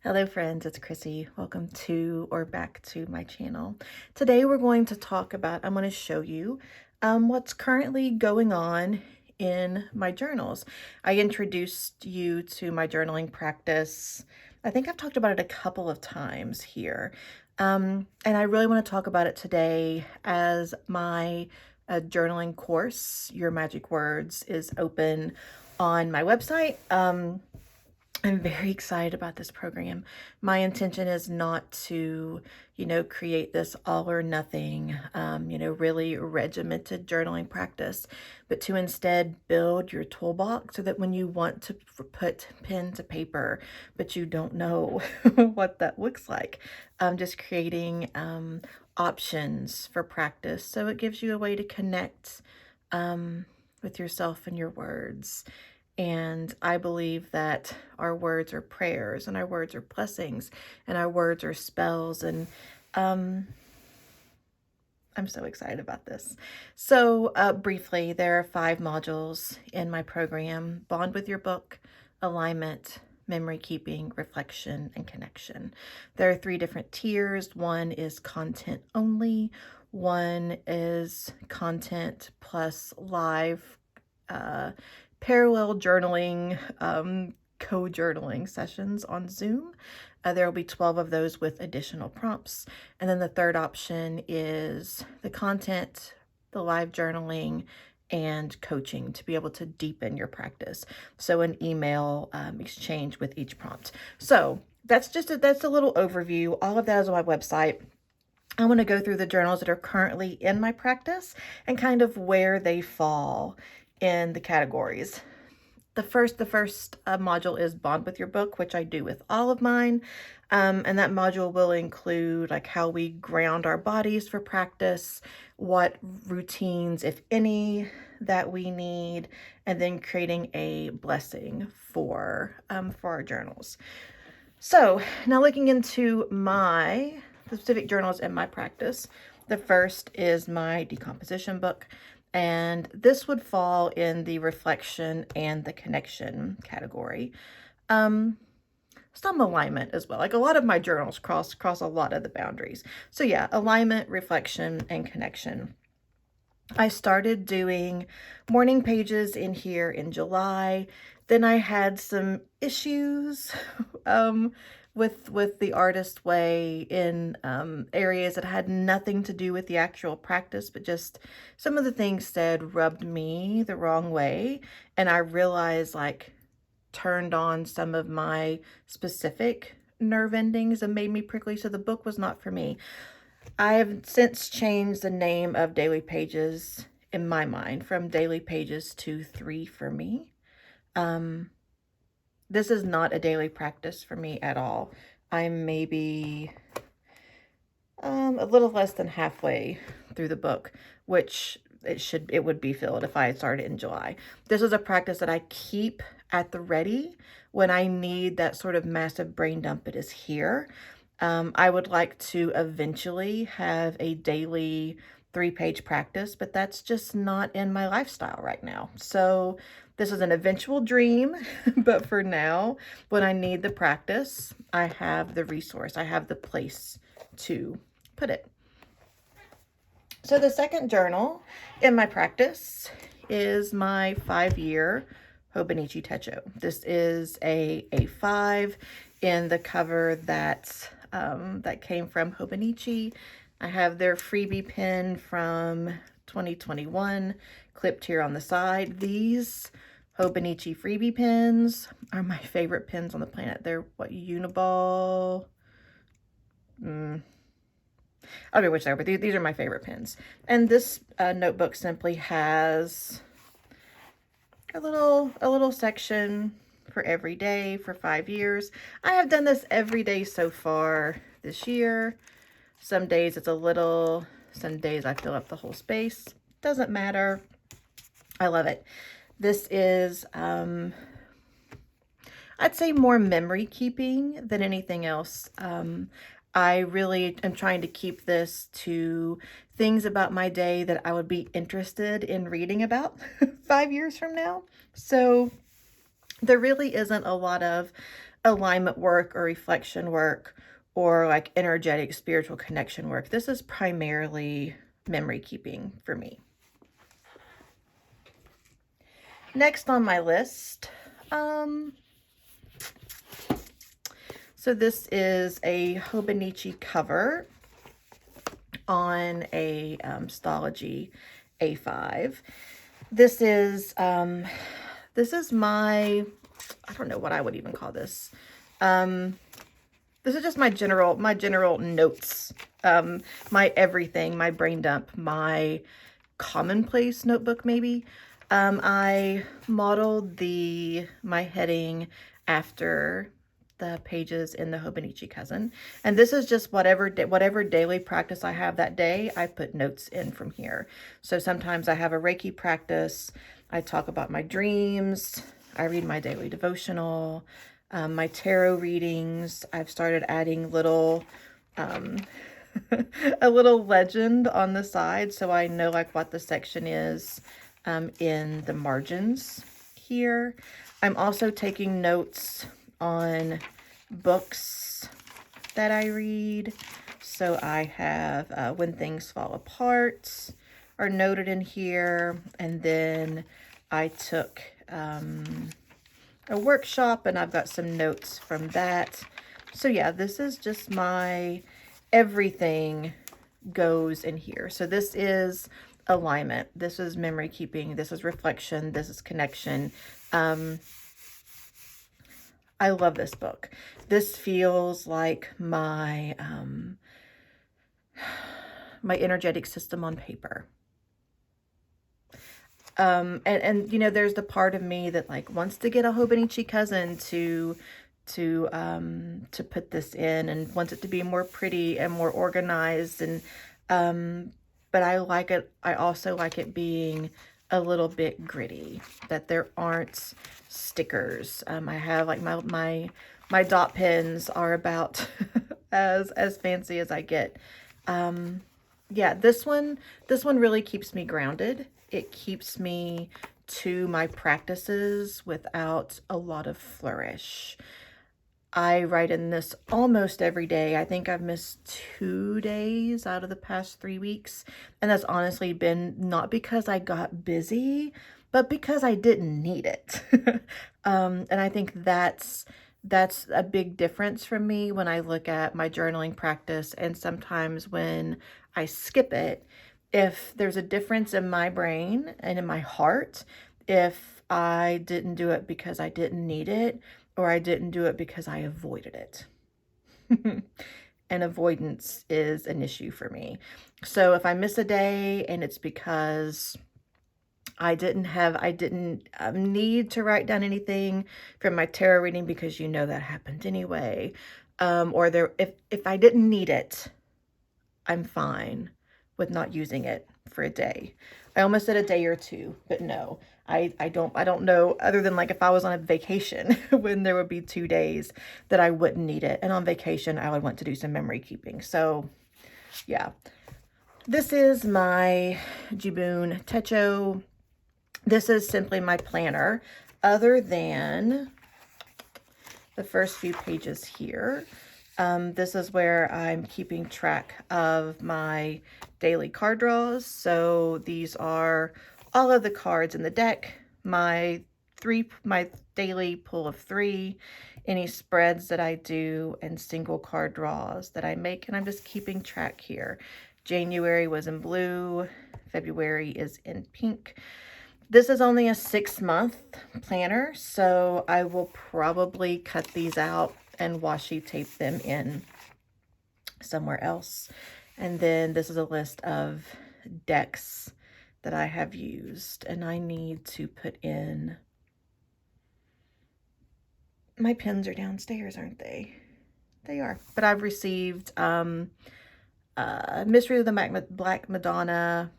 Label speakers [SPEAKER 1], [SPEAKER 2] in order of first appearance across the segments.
[SPEAKER 1] Hello friends, it's Chrissy. Welcome to or back to my channel. Today we're going to talk about, I'm going to show you what's currently going on in my journals. I introduced you to my journaling practice. I think I've talked about it a couple of times here. And I really want to talk about it today as my journaling course, Your Magic Words, is open on my website. I'm very excited about this program. My intention is not to, create this all or nothing, really regimented journaling practice, but to instead build your toolbox so that when you want to put pen to paper, but you don't know what that looks like, just creating options for practice. So it gives you a way to connect with yourself and your words. And I believe that our words are prayers, and our words are blessings, and our words are spells. And I'm so excited about this. So briefly, there are 5 modules in my program: Bond with your book, alignment, memory keeping, reflection, and connection. There are 3 different tiers. One is content only. One is content plus live parallel journaling, co-journaling sessions on Zoom. There will be 12 of those with additional prompts. And then the third option is the content, the live journaling, and coaching to be able to deepen your practice. So an email exchange with each prompt. So that's a little overview. All of that is on my website. I want to go through the journals that are currently in my practice and kind of where they fall in the categories. The first module is Bond with Your Book, which I do with all of mine. And that module will include like how we ground our bodies for practice, what routines, if any, that we need, and then creating a blessing for our journals. So now looking into the specific journals in my practice, the first is my decomposition book. And this would fall in the reflection and the connection category. Some alignment as well. Like a lot of my journals cross a lot of the boundaries. So yeah, alignment, reflection, and connection. I started doing morning pages in here in July. Then I had some issues with the artist way in areas that had nothing to do with the actual practice, but just some of the things said rubbed me the wrong way. And I realized turned on some of my specific nerve endings and made me prickly. So the book was not for me. I have since changed the name of Daily Pages in my mind from Daily Pages to 3 for me. This is not a daily practice for me at all. I'm maybe a little less than halfway through the book, which it would be filled if I had started in July. This is a practice that I keep at the ready when I need that sort of massive brain dump. It is here. I would like to eventually have a daily 3-page practice, but that's just not in my lifestyle right now. So this is an eventual dream, but for now, when I need the practice, I have the resource, I have the place to put it. So the second journal in my practice is my 5-year Hobonichi Techo. This is a A5 in the cover that came from Hobonichi. I have their freebie pen from 2021 clipped here on the side. These Hobonichi freebie pens are my favorite pens on the planet. They're what, Uniball? I don't know which they are, but these are my favorite pens. And this notebook simply has a little section for every day for 5 years. I have done this every day so far this year. Some days it's a little, some days I fill up the whole space. Doesn't matter. I love it. This is, I'd say more memory keeping than anything else. I really am trying to keep this to things about my day that I would be interested in reading about 5 years from now. So there really isn't a lot of alignment work or reflection work or like energetic spiritual connection work. This is primarily memory keeping for me. Next on my list, so this is a Hobonichi cover on a Stology A5. This is my, I don't know what I would even call this. This is just my general notes, my everything, my brain dump, my commonplace notebook maybe. I modeled my heading after the pages in the Hobonichi Cousin, and this is just whatever daily practice I have that day, I put notes in from here. So sometimes I have a Reiki practice, I talk about my dreams, I read my daily devotional, my tarot readings. I've started adding little a little legend on the side so I know like what the section is in the margins here. I'm also taking notes on books that I read. So I have When Things Fall Apart are noted in here. And then I took a workshop and I've got some notes from that. So yeah, this is just my everything goes in here. So this is alignment. This is memory keeping. This is reflection. This is connection. I love this book. This feels like my my energetic system on paper. And you know, there's the part of me that like wants to get a Hobonichi Cousin to put this in and wants it to be more pretty and more organized, and but I like it. I also like it being a little bit gritty, that there aren't stickers. I have like my dot pens are about as fancy as I get. Yeah, this one really keeps me grounded. It keeps me to my practices without a lot of flourish. I write in this almost every day. I think I've missed 2 days out of the past 3 weeks. And that's honestly been not because I got busy, but because I didn't need it. And I think that's a big difference for me when I look at my journaling practice, and sometimes when I skip it. If there's a difference in my brain and in my heart, if I didn't do it because I didn't need it, or I didn't do it because I avoided it. And avoidance is an issue for me. So if I miss a day and it's because I didn't need to write down anything from my tarot reading, because you know that happened anyway, or if I didn't need it, I'm fine with not using it for a day. I almost said a day or two, but no, I don't know, other than like if I was on a vacation when there would be 2 days that I wouldn't need it. And on vacation, I would want to do some memory keeping. So yeah, this is my Jibun Techo. This is simply my planner, other than the first few pages here. This is where I'm keeping track of my daily card draws. So these are all of the cards in the deck, my daily pull of 3, any spreads that I do, and single card draws that I make. And I'm just keeping track here. January was in blue, February is in pink. This is only a 6-month planner, so I will probably cut these out and washi tape them in somewhere else. And then this is a list of decks that I have used, and I need to put in, my pens are downstairs, aren't they? They are. But I've received Mystery of the Black Madonna,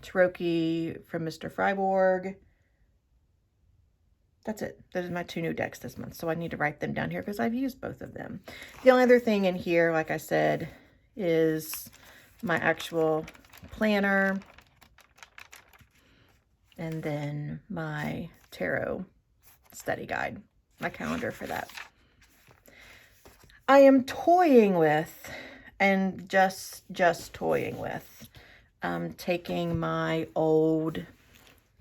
[SPEAKER 1] Cherokee from Mr. Freiborg. That's it. Those are my 2 new decks this month. So I need to write them down here because I've used both of them. The only other thing in here, like I said, is my actual planner. And then my tarot study guide, my calendar for that. I am toying with, and just toying with, taking my old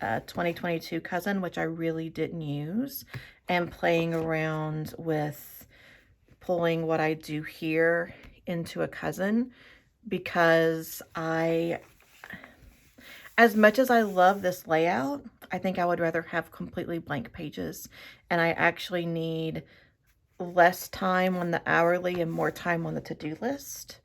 [SPEAKER 1] 2022 Cousin, which I really didn't use, and playing around with pulling what I do here into a Cousin, because as much as I love this layout, I think I would rather have completely blank pages, and I actually need less time on the hourly and more time on the to-do list.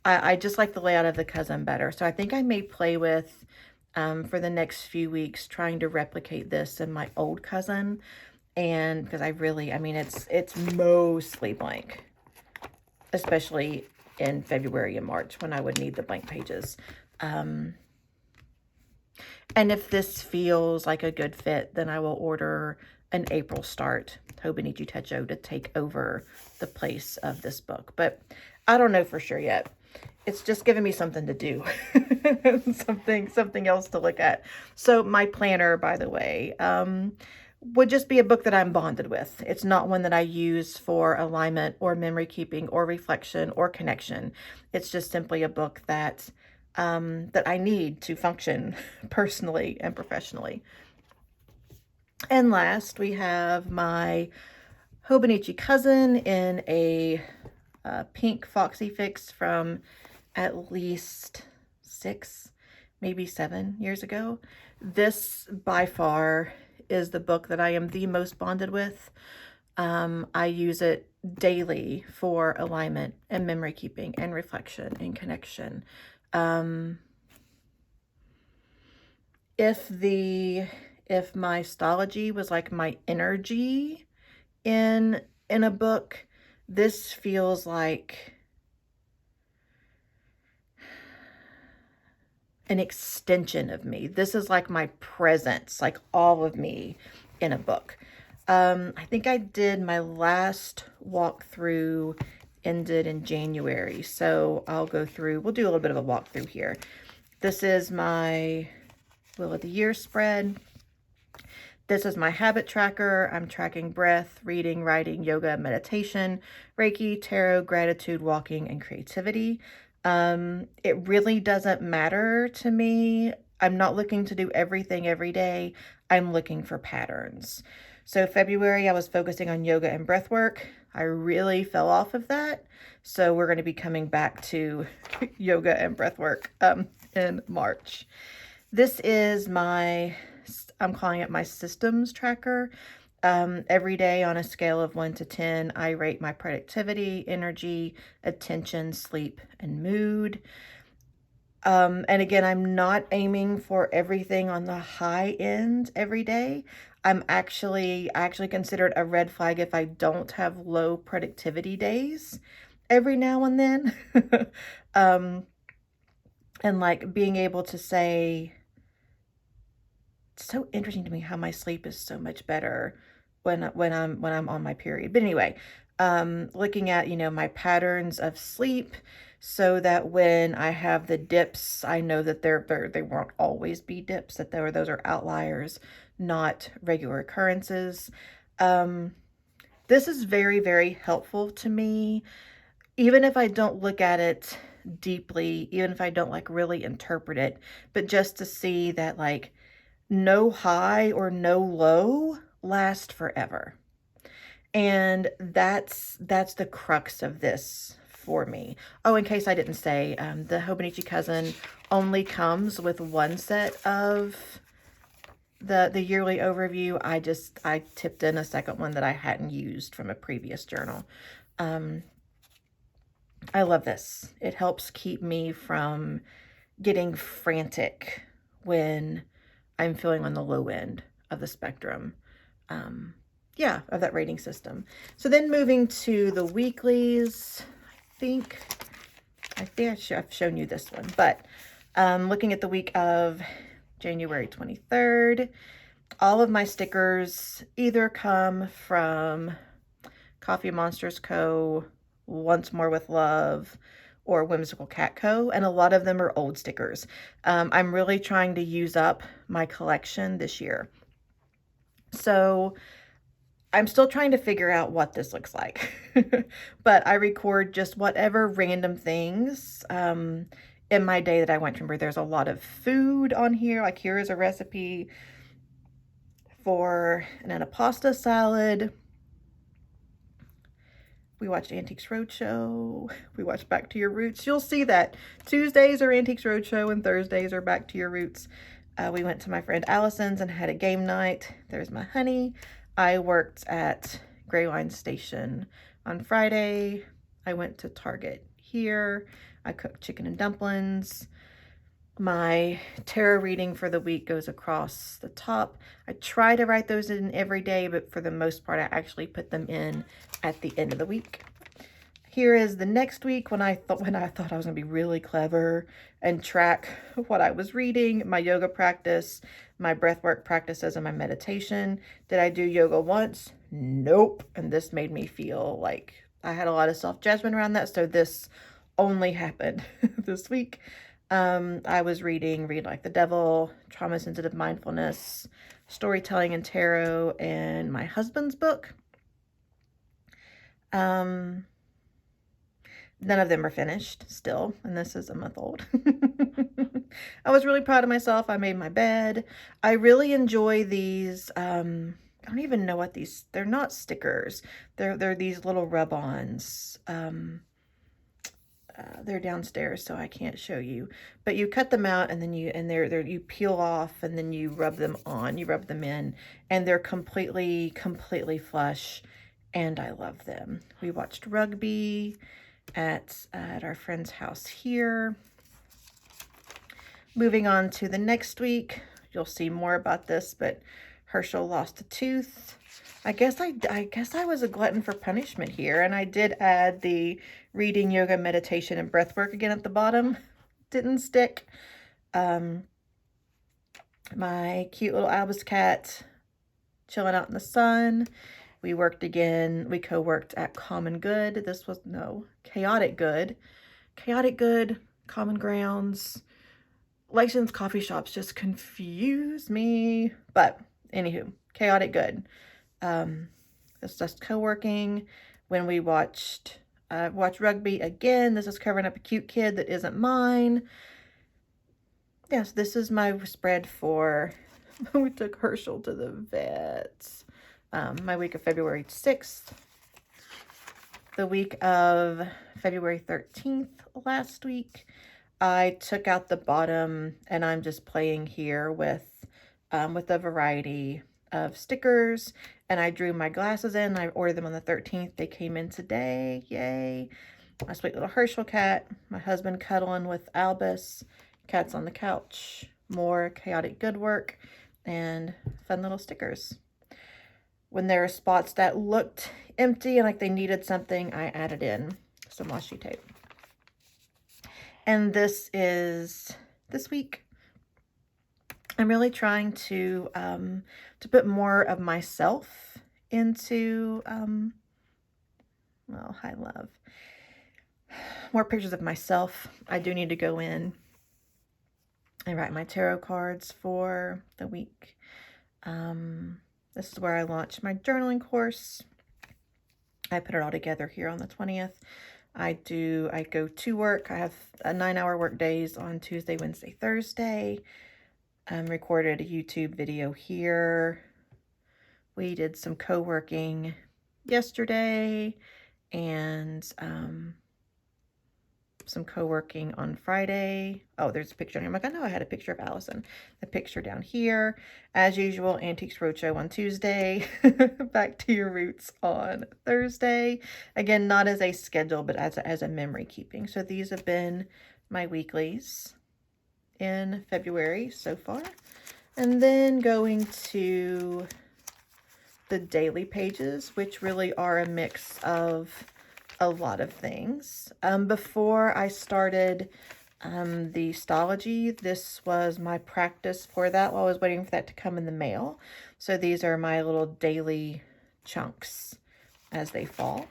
[SPEAKER 1] I just like the layout of the Cousin better. So I think I may play with, for the next few weeks, trying to replicate this in my old Cousin. And because I mean, it's mostly blank, especially in February and March when I would need the blank pages. And if this feels like a good fit, then I will order an April start Hobonichi Techo to take over the place of this book. But I don't know for sure yet. It's just giving me something to do, something else to look at. So my planner, by the way, would just be a book that I'm bonded with. It's not one that I use for alignment or memory keeping or reflection or connection. It's just simply a book that that I need to function personally and professionally. And last, we have my Hobonichi Cousin in a pink Foxy Fix from at least 6, maybe 7 years ago. This, by far, is the book that I am the most bonded with. I use it daily for alignment and memory keeping and reflection and connection. If my stology was like my energy in a book, this feels like an extension of me. This is like my presence, like all of me in a book. I think I did my last walkthrough ended in January, so we'll do a little bit of a walkthrough here. This is my Wheel of the Year spread. This is my habit tracker. I'm tracking breath, reading, writing, yoga, meditation, Reiki, tarot, gratitude, walking, and creativity. It really doesn't matter to me. I'm not looking to do everything every day. I'm looking for patterns. So February, I was focusing on yoga and breath work. I really fell off of that. So we're going to be coming back to yoga and breath work in March. This is I'm calling it my systems tracker. Every day on a scale of 1 to 10, I rate my productivity, energy, attention, sleep, and mood. And again, I'm not aiming for everything on the high end every day. I actually consider it a red flag if I don't have low productivity days every now and then. And like being able to say, it's so interesting to me how my sleep is so much better when I'm on my period. But anyway, looking at, my patterns of sleep, so that when I have the dips, I know that they won't always be dips, that those are outliers, not regular occurrences. This is very, very helpful to me, even if I don't look at it deeply, even if I don't like really interpret it, but just to see that like no high or no low last forever. And that's the crux of this for me. Oh, in case I didn't say, the Hobonichi Cousin only comes with one set of the yearly overview. I tipped in a second one that I hadn't used from a previous journal. I love this. It helps keep me from getting frantic when I'm feeling on the low end of the spectrum. Of that rating system. So then moving to the weeklies, I think I've shown you this one, but looking at the week of January 23rd, all of my stickers either come from Coffee Monsters Co., Once More with Love, or Whimsical Cat Co., and a lot of them are old stickers. I'm really trying to use up my collection this year. So I'm still trying to figure out what this looks like. But I record just whatever random things in my day that I went to. Remember, there's a lot of food on here. Like here is a recipe for an antipasta salad. We watched Antiques Roadshow. We watched Back to Your Roots. You'll see that Tuesdays are Antiques Roadshow and Thursdays are Back to Your Roots. We went to my friend Allison's and had a game night. There's my honey. I worked at Gray Line Station on Friday. I went to Target here. I cooked chicken and dumplings. My tarot reading for the week goes across the top. I try to write those in every day, but for the most part, I actually put them in at the end of the week. Here is the next week when I thought I was gonna be really clever and track what I was reading, my yoga practice, my breathwork practices, and my meditation. Did I do yoga once? Nope. And this made me feel like I had a lot of self-judgment around that. So this only happened this week. I was reading Read Like the Devil, Trauma Sensitive Mindfulness, Storytelling and Tarot, and my husband's book. None of them are finished still, and this is a month old. I was really proud of myself. I made my bed. I really enjoy these, I don't even know what these, they're not stickers. They're these little rub-ons. They're downstairs, so I can't show you. But you cut them out, and then you peel off, and then you rub them on. You rub them in, and they're completely flush, and I love them. We watched rugby at our friend's house here. Moving on to the next week, you'll see more about this, but Herschel lost a tooth. I guess I was a glutton for punishment here, and I did add the reading, yoga, meditation, and breath work again at the bottom. Didn't stick. My cute little Albus cat chilling out in the sun. We worked again. We co-worked at Common Good. This was, no, Chaotic Good. Chaotic Good, Common Grounds. Lexington's coffee shops just confuse me. But, anywho, Chaotic Good. It's just co-working. When we watched rugby again, this is covering up a cute kid that isn't mine. Yes, this is my spread for we took Herschel to the vets. My week of February 6th. The week of February 13th last week, I took out the bottom, and I'm just playing here with a variety of stickers, and I drew my glasses in. I ordered them on the 13th. They came in today. Yay. My sweet little Herschel cat. My husband cuddling with Albus. Cats on the couch. More Chaotic Good work. And fun little stickers. When there are spots that looked empty and like they needed something, I added in some washi tape. And this is this week. I'm really trying to put more of myself into, well, hi, love. More pictures of myself. I do need to go in and write my tarot cards for the week. This is where I launched my journaling course. I put it all together here on the 20th. I go to work. I have 9-hour work days on Tuesday, Wednesday, Thursday. Recorded a YouTube video here. We did some co-working yesterday and some co-working on Friday. Oh, there's a picture. I'm like, I know I had a picture of Allison. The picture down here. As usual, Antiques Roadshow on Tuesday. Back to Your Roots on Thursday. Again, not as a schedule, but as a memory keeping. So these have been my weeklies in February so far. And then going to the daily pages, which really are a mix of a lot of things. Before I started the astrology, this was my practice for that while I was waiting for that to come in the mail. So these are my little daily chunks as they fall.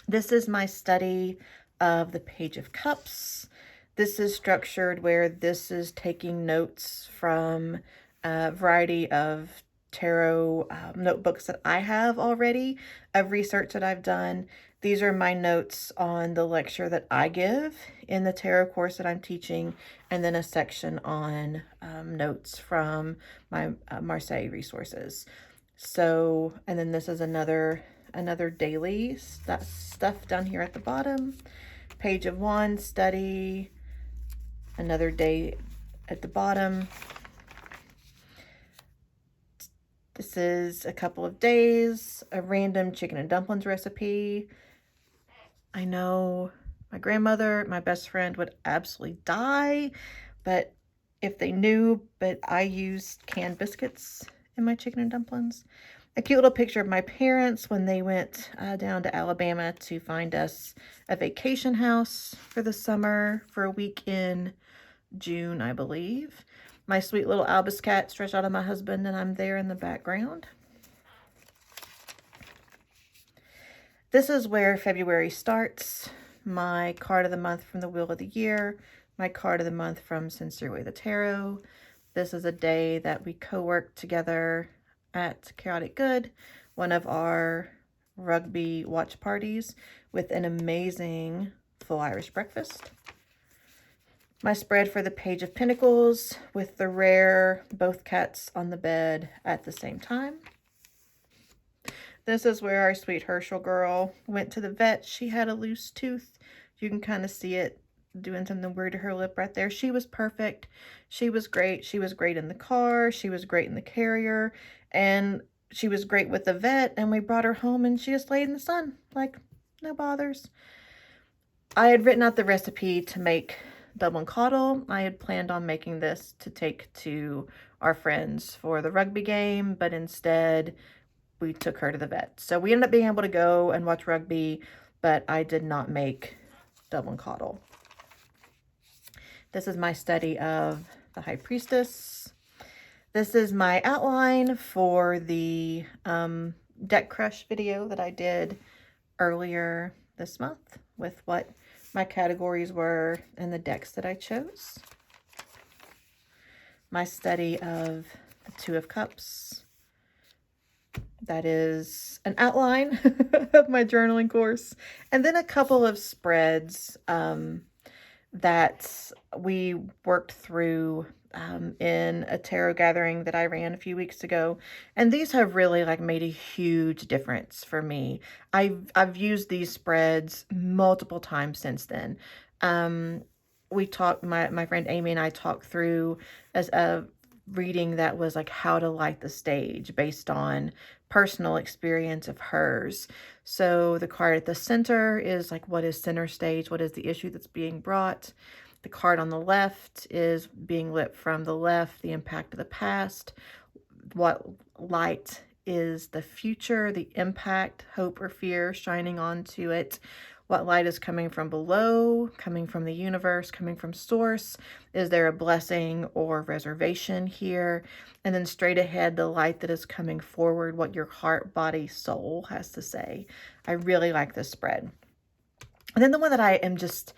[SPEAKER 1] This is my study of the Page of Cups. This is structured where this is taking notes from a variety of tarot notebooks that I have already of research that I've done. These are my notes on the lecture that I give in the tarot course that I'm teaching, and then a section on notes from my Marseille resources. So, and then this is another daily stuff down here at the bottom. Page of Wands study, another day at the bottom. This is a couple of days, a random chicken and dumplings recipe. I know my grandmother, my best friend would absolutely die, but if they knew, but I used canned biscuits in my chicken and dumplings. A cute little picture of my parents when they went down to Alabama to find us a vacation house for the summer for a week in June, I believe. My sweet little Albus cat stretched out of my husband, and I'm there in the background. This is where February starts. My card of the month from the Wheel of the Year. My card of the month from Sincerely the Tarot. This is a day that we co-worked together at Chaotic Good, one of our rugby watch parties, with an amazing full Irish breakfast. My spread for the Page of Pentacles with the rare both cats on the bed at the same time. This is where our sweet Herschel girl went to the vet. She had a loose tooth. You can kind of see it doing something weird to her lip right there. She was perfect. She was great. She was great in the car. She was great in the carrier. And she was great with the vet. And we brought her home and she just laid in the sun. Like, no bothers. I had written out the recipe to make double and coddle. I had planned on making this to take to our friends for the rugby game, but instead we took her to the vet. So we ended up being able to go and watch rugby, but I did not make double and coddle. This is my study of the High Priestess. This is my outline for the deck crush video that I did earlier this month with what my categories were and the decks that I chose. My study of the Two of Cups. That is an outline of my journaling course. And then a couple of spreads that we worked through in a tarot gathering that I ran a few weeks ago. And these have really like made a huge difference for me. I've used these spreads multiple times since then. We talked, my friend Amy and I talked through as a reading that was like how to light the stage based on personal experience of hers. So the card at the center is like, what is center stage? What is the issue that's being brought? The card on the left is being lit from the left, the impact of the past. What light is the future, the impact, hope or fear shining onto it. What light is coming from below, coming from the universe, coming from source? Is there a blessing or reservation here? And then straight ahead, the light that is coming forward, what your heart, body, soul has to say. I really like this spread. And then the one that I am just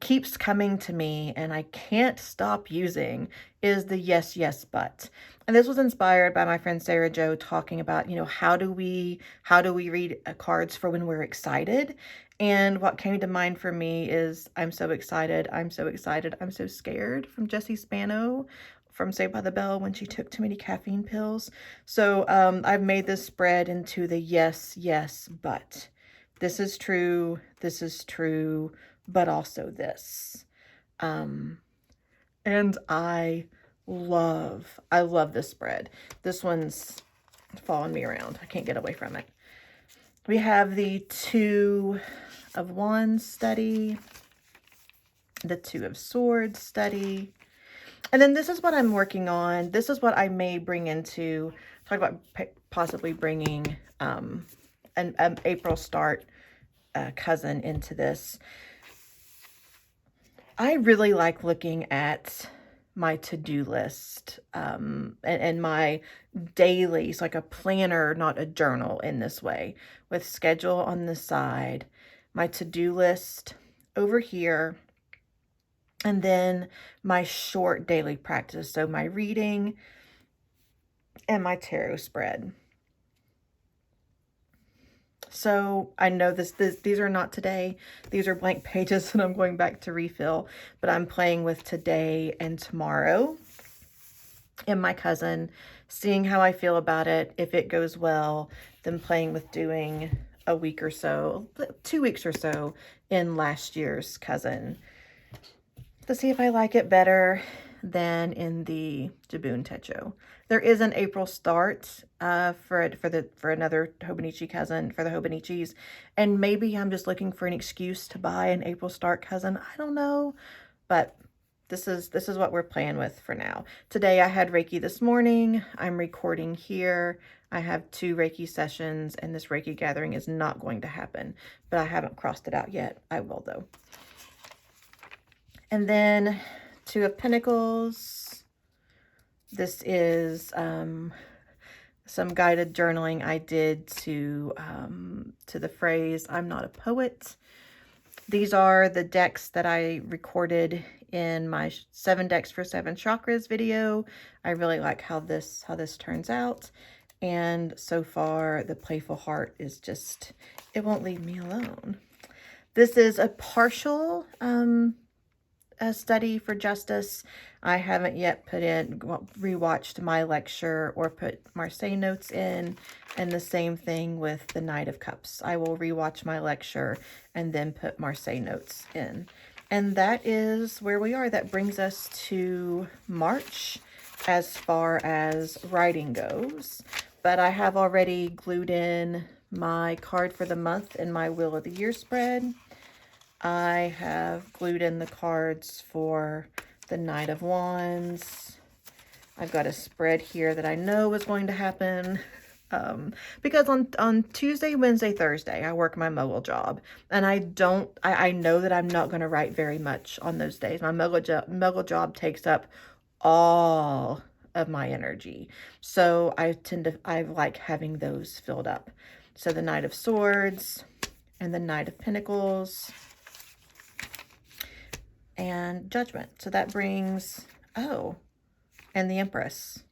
[SPEAKER 1] keeps coming to me and I can't stop using is the yes, yes, but. And this was inspired by my friend Sarah Jo talking about, you know, how do we read cards for when we're excited? And what came to mind for me is I'm so excited, I'm so excited, I'm so scared from Jessie Spano from Saved by the Bell when she took too many caffeine pills. So I've made this spread into the yes, yes, but. This is true, but also this. And I love this spread. This one's following me around. I can't get away from it. We have the Two of Wands study, the Two of Swords study, and then this is what I'm working on. This is what I may bring into, talk about possibly bringing an April start cousin into this. I really like looking at my to-do list and my daily, so like a planner, not a journal in this way, with schedule on the side, my to-do list over here, and then my short daily practice. So my reading, and my tarot spread. So I know these are not today. These are blank pages that I'm going back to refill, but I'm playing with today and tomorrow and my cousin, seeing how I feel about it. If it goes well, then playing with doing a week or so, 2 weeks or so in last year's cousin to see if I like it better than in the Jabun Techo. There is an April start for another Hobonichi cousin for the Hobonichis, and maybe I'm just looking for an excuse to buy an April start cousin. I don't know, but this is what we're playing with for now. Today I had Reiki this morning. I'm recording here. I have 2 Reiki sessions, and this Reiki gathering is not going to happen, but I haven't crossed it out yet. I will though. And then 2 of Pentacles. This is some guided journaling I did to the phrase, I'm not a poet. These are the decks that I recorded in my 7 decks for 7 chakras video. I really like how this turns out. And so far, the playful heart is just, it won't leave me alone. This is a partial a study for justice. I haven't yet rewatched my lecture or put Marseille notes in, and the same thing with the Knight of Cups. I will rewatch my lecture and then put Marseille notes in. And that is where we are. That brings us to March as far as writing goes. But I have already glued in my card for the month in my Wheel of the Year spread. I have glued in the cards for the Knight of Wands. I've got a spread here that I know is going to happen because on Tuesday, Wednesday, Thursday, I work my mogul job, and I know that I'm not going to write very much on those days. My mogul job takes up all of my energy, so I like having those filled up. So the Knight of Swords and the Knight of Pentacles and Judgment. So that brings, oh, and the Empress.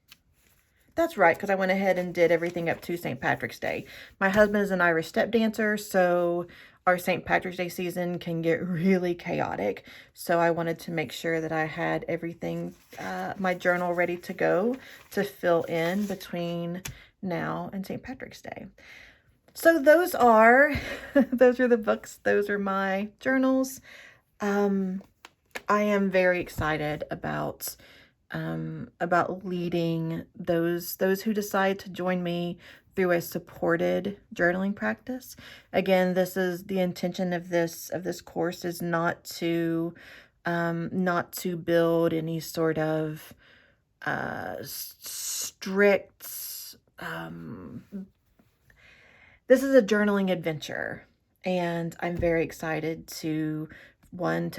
[SPEAKER 1] That's right, because I went ahead and did everything up to St. Patrick's Day. My husband is an Irish step dancer, so our St. Patrick's Day season can get really chaotic. So I wanted to make sure that I had everything, my journal ready to go to fill in between now and St. Patrick's Day. So those are the books. Those are my journals. I am very excited about leading those who decide to join me through a supported journaling practice. Again, this is the intention of this course is not to build any sort of strict. This is a journaling adventure, and I'm very excited to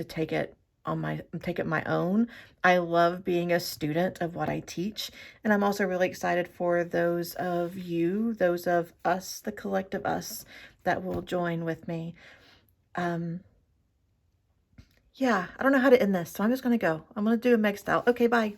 [SPEAKER 1] take it my own. I love being a student of what I teach, and I'm also really excited for those of us, the collective us, that will join with me. Yeah, I don't know how to end this, so I'm just gonna go. I'm gonna do a Meg style. Okay, bye.